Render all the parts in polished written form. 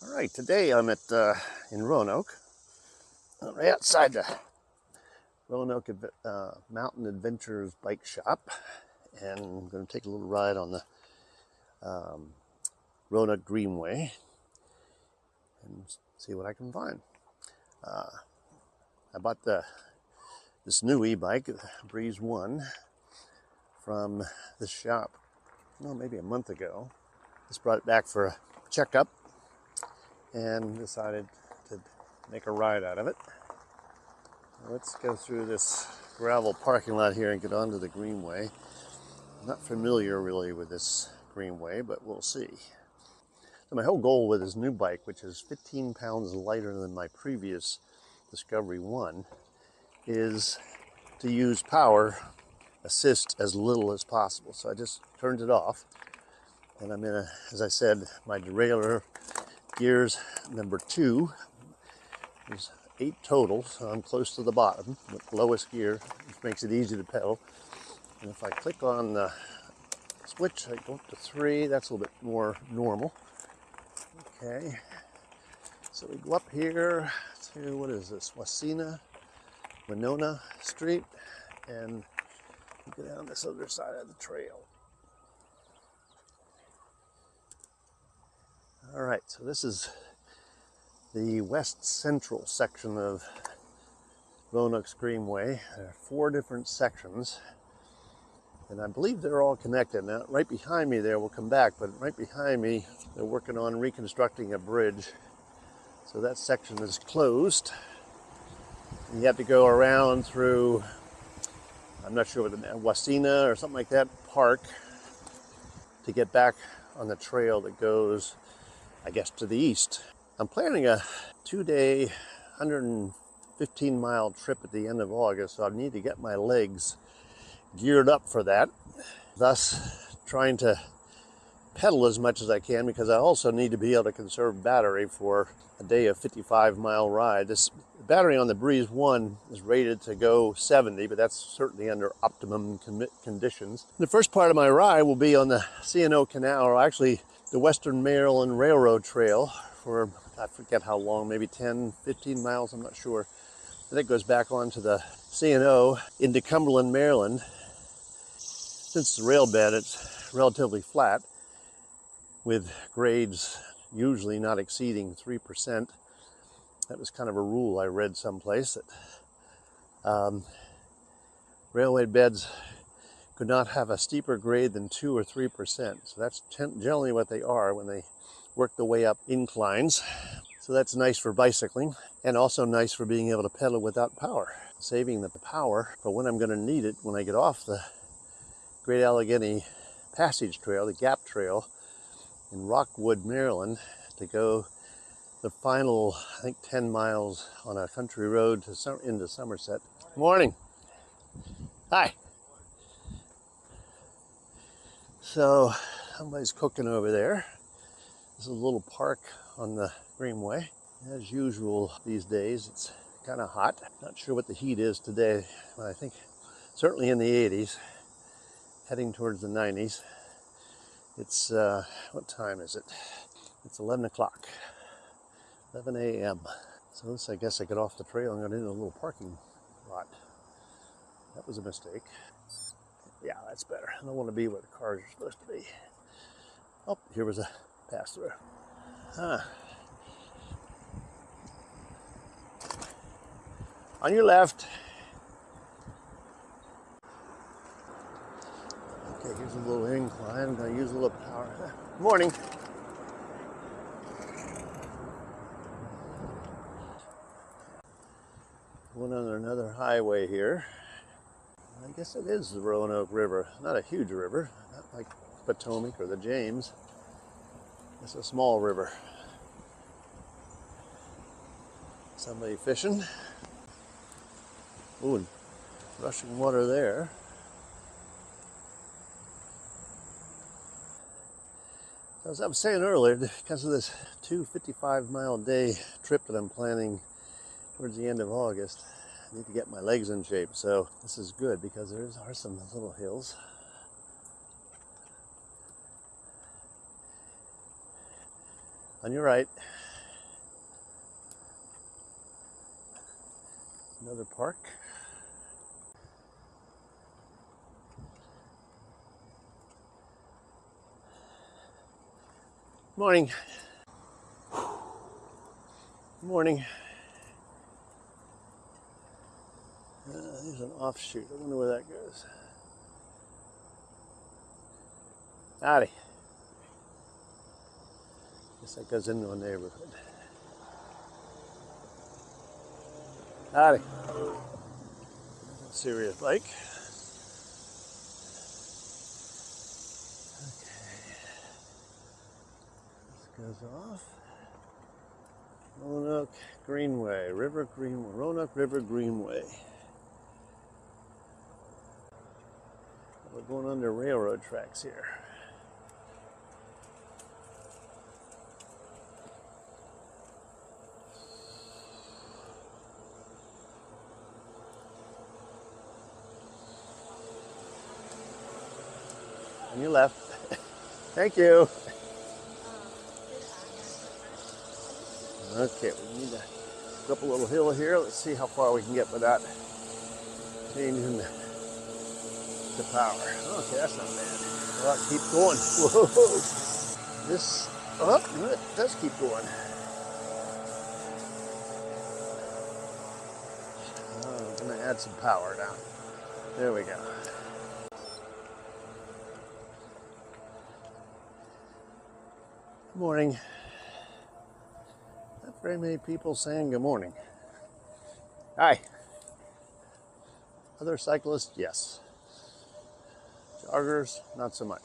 All right, today I'm at in Roanoke, right outside the Roanoke Mountain Adventures bike shop, and I'm going to take a little ride on the Roanoke Greenway and see what I can find. I bought this new e-bike, Breeze 1, from the shop, well, maybe a month ago. Just brought it back for a checkup and decided to make a ride out of it. Let's go through this gravel parking lot here and get onto the greenway. I'm not familiar really with this greenway, but we'll see. So my whole goal with this new bike, which is 15 pounds lighter than my previous Discovery 1, is to use power assist as little as possible. So I just turned it off, and I'm in as I said, my derailleur gears number 2. There's 8 total, so I'm close to the bottom, the lowest gear, which makes it easy to pedal. And if I click on the switch, I go up to 3. That's a little bit more normal. Okay, so we go up here to, what is this, Winona Street, and we go down this other side of the trail. All right, so this is the west central section of Roanoke's Greenway. There are 4 different sections, and I believe they're all connected. Now, right behind me there, we'll come back, but right behind me, they're working on reconstructing a bridge. So that section is closed. And you have to go around through, I'm not sure what the Wasina or something like that, park, to get back on the trail that goes, I guess, to the east. I'm planning a 2-day, 115-mile trip at the end of August, so I need to get my legs geared up for that, thus trying to pedal as much as I can, because I also need to be able to conserve battery for a day of 55-mile ride. This battery on the Breeze 1 is rated to go 70, but that's certainly under optimum conditions. The first part of my ride will be on the C&O Canal, or actually the Western Maryland Railroad Trail, for I forget how long, maybe 10, 15 miles, I'm not sure. Then it goes back onto the C&O into Cumberland, Maryland. Since the rail bed, it's relatively flat, with grades usually not exceeding 3%. That was kind of a rule I read someplace, that railway beds could not have a steeper grade than 2 or 3%. So that's generally what they are when they work the way up inclines. So that's nice for bicycling, and also nice for being able to pedal without power. Saving the power for when I'm going to need it when I get off the Great Allegheny Passage Trail, the Gap Trail, in Rockwood, Maryland, to go the final, I think, 10 miles on a country road to into Somerset. Morning. Hi. So somebody's cooking over there. This is a little park on the Greenway. As usual these days, it's kind of hot. Not sure what the heat is today, but I think certainly in the 80s, heading towards the 90s. It's, what time is it? It's 11 o'clock, 11 a.m. So this, I guess I get off the trail and got into a little parking lot. That was a mistake. Yeah, that's better. I don't want to be where the cars are supposed to be. Oh, here was a pass-through. On your left. Okay, here's a little incline. I'm going to use a little power. Morning. Going on another highway here. I guess it is the Roanoke River. Not a huge river, not like Potomac or the James. It's a small river. Somebody fishing. Ooh, and rushing water there. As I was saying earlier, because of this 255-mile day trip that I'm planning towards the end of August, I need to get my legs in shape. So this is good because there are some little hills. On your right, Another park. Morning. Morning. There's an offshoot. I wonder where that goes. Howdy. Guess that goes into a neighborhood. Howdy. Serious bike. Okay. This goes off. Roanoke Greenway, Roanoke River Greenway. We're going under railroad tracks here. On your left. Thank you. Okay, we need to go up a little hill here. Let's see how far we can get without changing the power. Okay, that's not bad. Well, keep going. Whoa. This, it does keep going. Oh, I'm gonna add some power now. There we go. Good morning. Not very many people saying good morning. Hi. Other cyclists, yes. Joggers, not so much.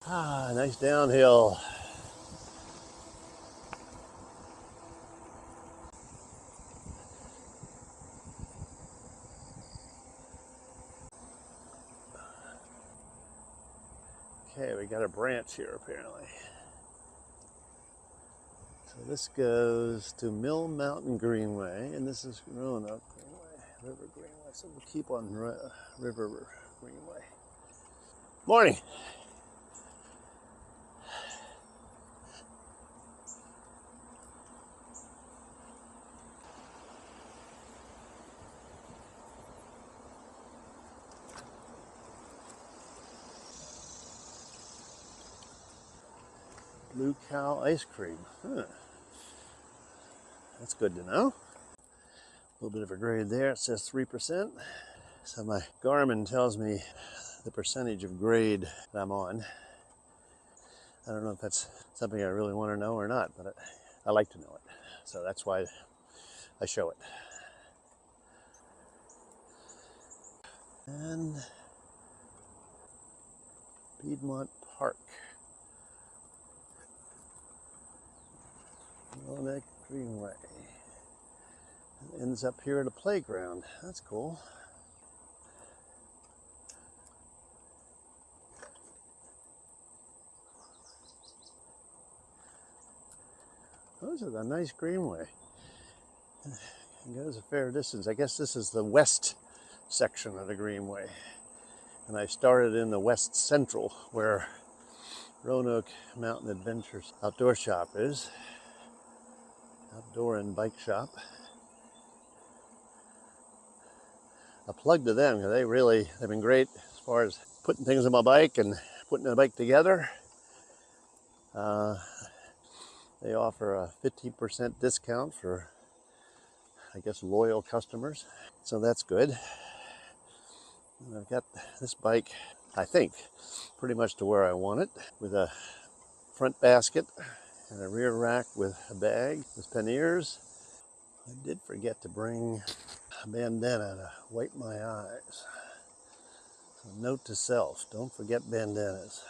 Ah, nice downhill. Okay, we got a branch here apparently. So this goes to Mill Mountain Greenway, and this is Roanoke Greenway, River Greenway. So we'll keep on River Greenway. Morning. Blue Cow ice cream. Huh. That's good to know. A little bit of a grade there. It says 3%. So my Garmin tells me the percentage of grade that I'm on. I don't know if that's something I really want to know or not, but I like to know it. So that's why I show it. And Piedmont Park. Roanoke Greenway. It ends up here at a playground. That's cool. This is a nice greenway. It goes a fair distance. I guess this is the west section of the greenway. And I started in the west central where Roanoke Mountain Adventures outdoor shop is. Outdoor and bike shop. A plug to them because they've been great as far as putting things on my bike and putting the bike together. They offer a 15% discount for, I guess, loyal customers. So that's good. And I've got this bike, I think, pretty much to where I want it, with a front basket and a rear rack with a bag with panniers. I did forget to bring a bandana to wipe my eyes. So note to self, don't forget bandanas.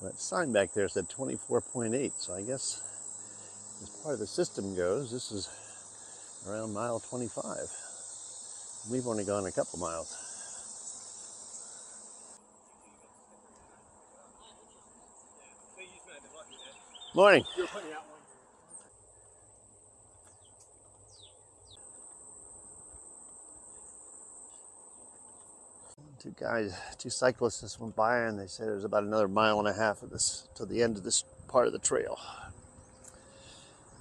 That sign back there said 24.8, so I guess as part of the system goes, this is around mile 25. We've only gone a couple miles. Morning. Two cyclists just went by, and they said there's about another 1.5 miles of this to the end of this part of the trail.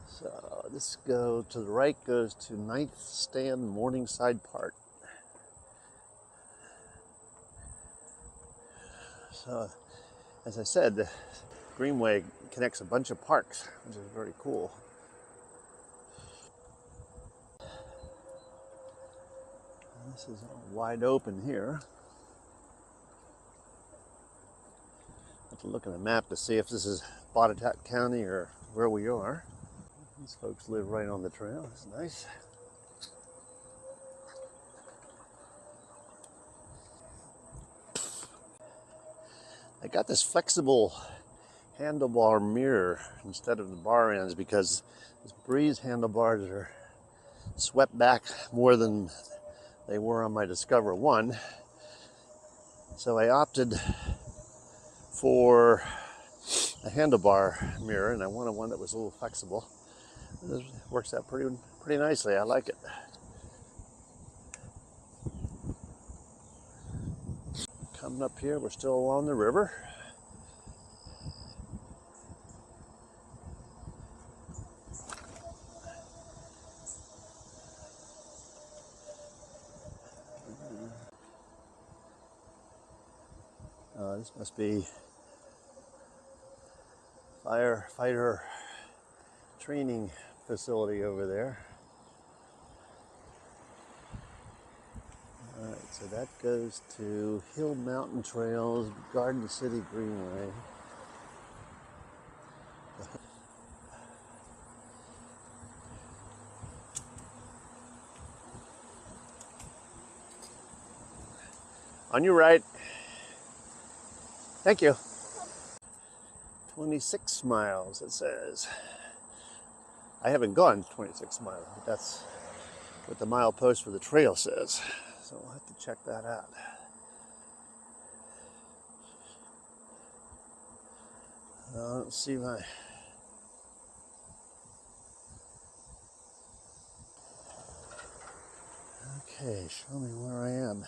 So this to the right goes to 9th Stand Morningside Park. So, as I said, the Greenway connects a bunch of parks, which is very cool. This is all wide open here. I have to look at the map to see if this is Botetourt County or where we are. These folks live right on the trail. That's nice. I got this flexible handlebar mirror instead of the bar ends because this Breeze handlebars are swept back more than they were on my Discover 1. So I opted for a handlebar mirror, and I wanted one that was a little flexible. It works out pretty nicely. I like it. Coming up here, we're still along the river. This must be firefighter training facility over there. All right, so that goes to Hill Mountain Trails, Garden City Greenway. On your right. Thank you. 26 miles, it says. I haven't gone 26 miles, but that's what the mile post for the trail says. So we'll have to check that out. I don't see my... Okay, show me where I am.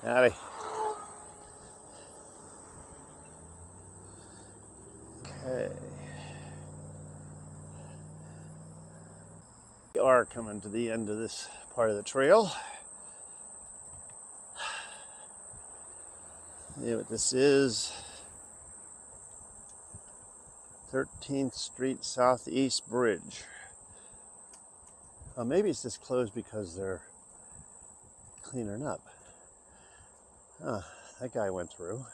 Howdy. Okay. We are coming to the end of this part of the trail. Yeah, but this is 13th Street Southeast Bridge. Maybe it's just closed because they're cleaning up. That guy went through.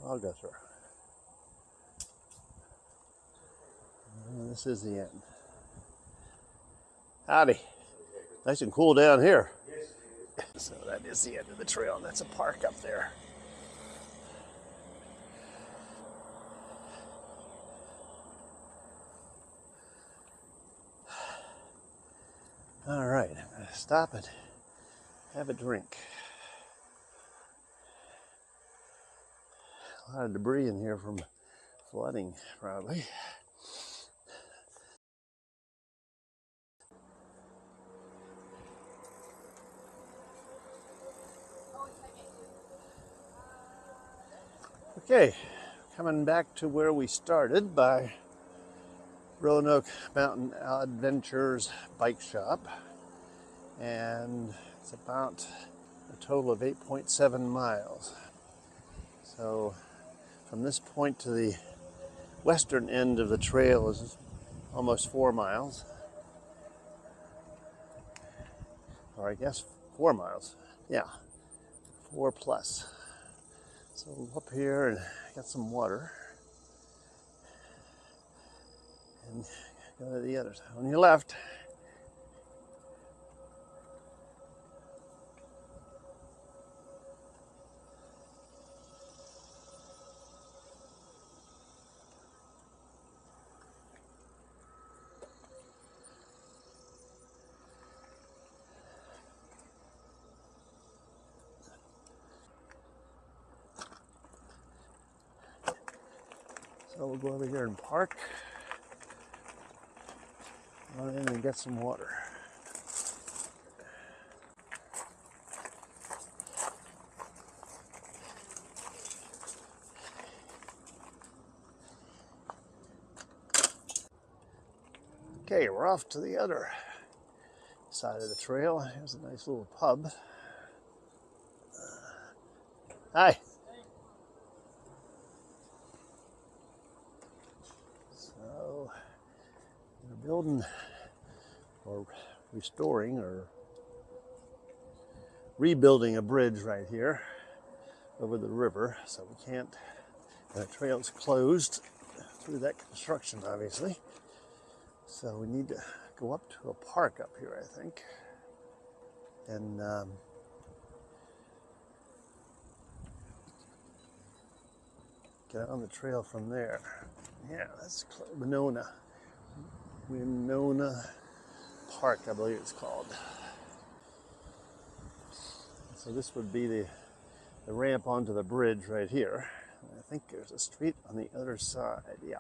I'll go through. This is the end. Howdy. Nice and cool down here. So that is the end of the trail, and that's a park up there. All right, I'm going to stop and have a drink. A lot of debris in here from flooding, probably. Okay, coming back to where we started by Roanoke Mountain Adventures Bike Shop, and it's about a total of 8.7 miles. So from this point to the western end of the trail is almost 4 miles, or I guess 4 miles. Yeah, 4 plus. So up here and got some water, and go to the other side. On your left. So we'll go over here and park. Run in and get some water. Okay, we're off to the other side of the trail. Here's a nice little pub. Hi. So, we're building or restoring or rebuilding a bridge right here over the river, so we can't, the trail's closed through that construction, obviously. So we need to go up to a park up here, I think, and get on the trail from there. Yeah, that's Winona Park, I believe it's called. So this would be the ramp onto the bridge right here. I think there's a street on the other side, yeah.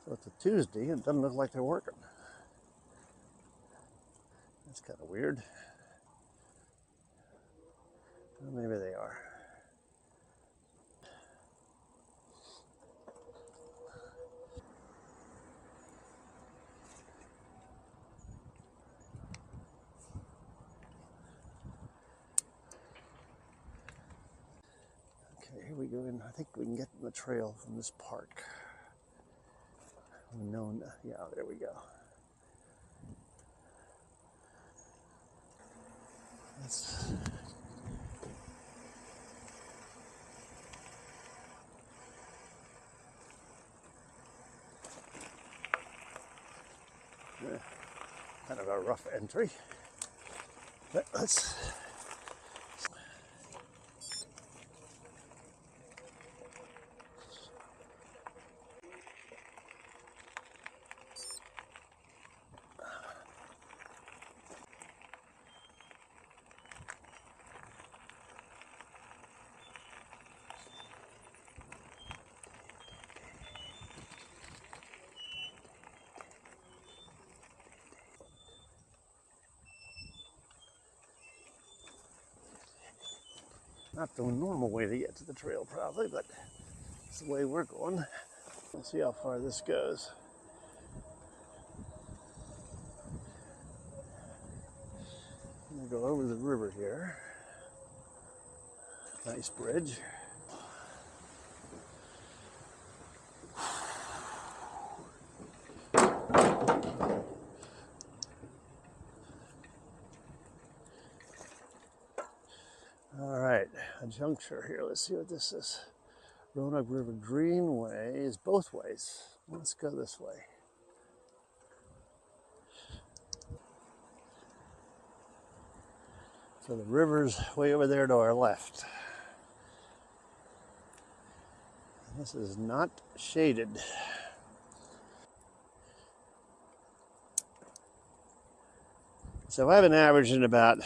So it's a Tuesday and it doesn't look like they're working. That's kind of weird. Well, maybe they are. Okay, here we go, and I think we can get the trail from this park. Winona, yeah, there we go. That's kind of a rough entry, but let's. Not the normal way to get to the trail, probably, but it's the way we're going. Let's see how far this goes. I'm gonna go over the river here. Nice bridge. All right, a juncture here. Let's see what this is. Roanoke River Greenway is both ways. Let's go this way. So the river's way over there to our left. This is not shaded. So I've been averaging about,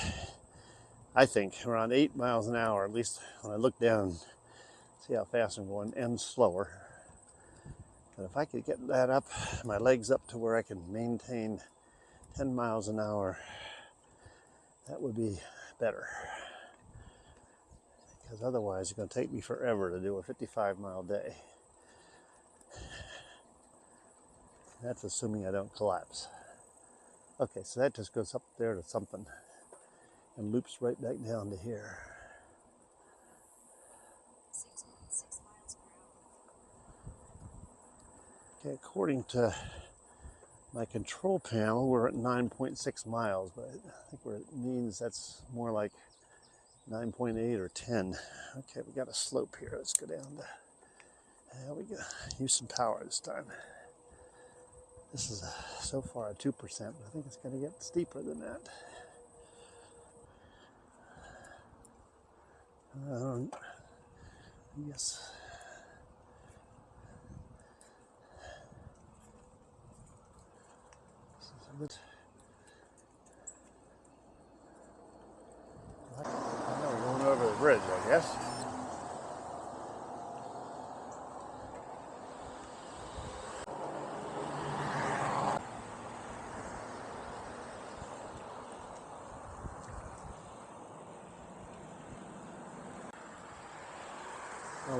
I think, around 8 miles an hour, at least when I look down, see how fast I'm going, and slower. But if I could get that up, my legs up to where I can maintain 10 miles an hour, that would be better. Because otherwise it's going to take me forever to do a 55-mile day. That's assuming I don't collapse. Okay, so that just goes up there to something and loops right back down to here. 6 miles per Okay, hour. according to my control panel, we're at 9.6 miles, but I think it means that's more like 9.8 or 10. Okay, we got a slope here. Let's go down to, there we go. Use some power this time. This is so far a 2%, but I think it's going to get steeper than that. Yes. This is a bit. Now we're going over the bridge, I guess.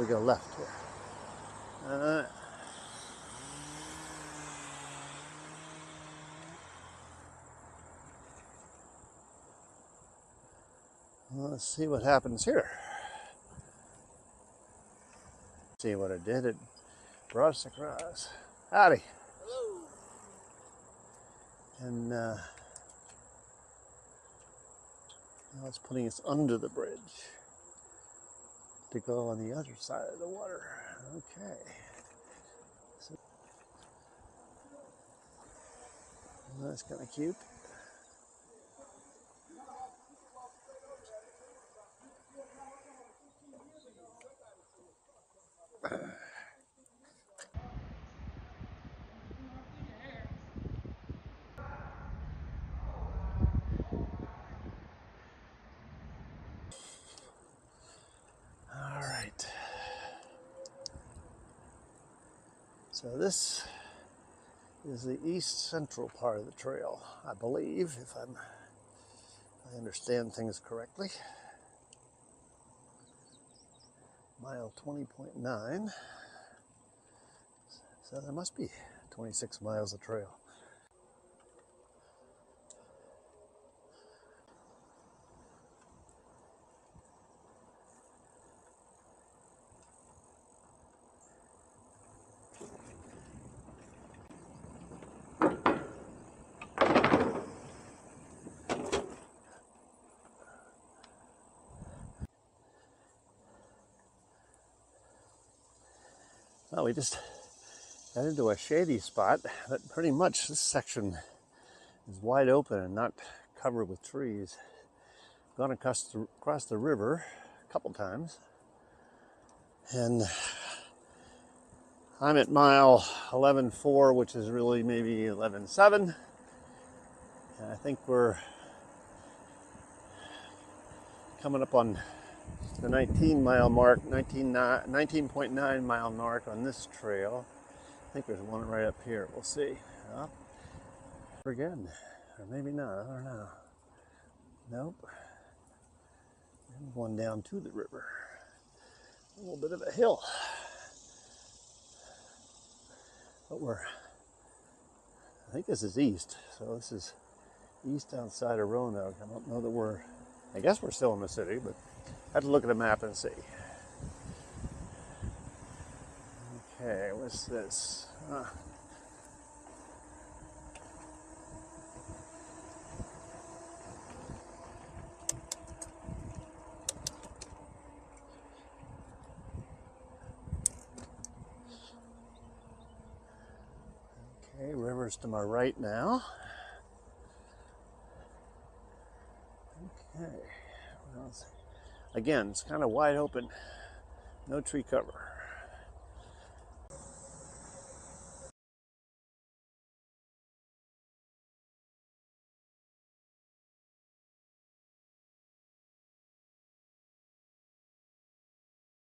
we go left here. Let's see what happens here. See what it did. It brought us across. Howdy. Hello. And now it's putting us under the bridge to go on the other side of the water. Okay. So, that's kind of cute. All right. So this is the east central part of the trail, I believe, if I understand things correctly. Mile 20.9. So there must be 26 miles of trail. Well, we just got into a shady spot, but pretty much this section is wide open and not covered with trees. Gone across the river a couple times, and I'm at mile 11.4, which is really maybe 11.7, and I think we're coming up on the 19-mile mark, 19.9 mile mark on this trail. I think there's one right up here. We'll see. Again, or maybe not. I don't know. Nope. And one down to the river. A little bit of a hill. But I think this is east. So this is east outside of Roanoke. I don't know that I guess we're still in the city, but I have to look at a map and see. Okay, what's this? Okay, river's to my right now. Okay, well, again, it's kind of wide open, no tree cover.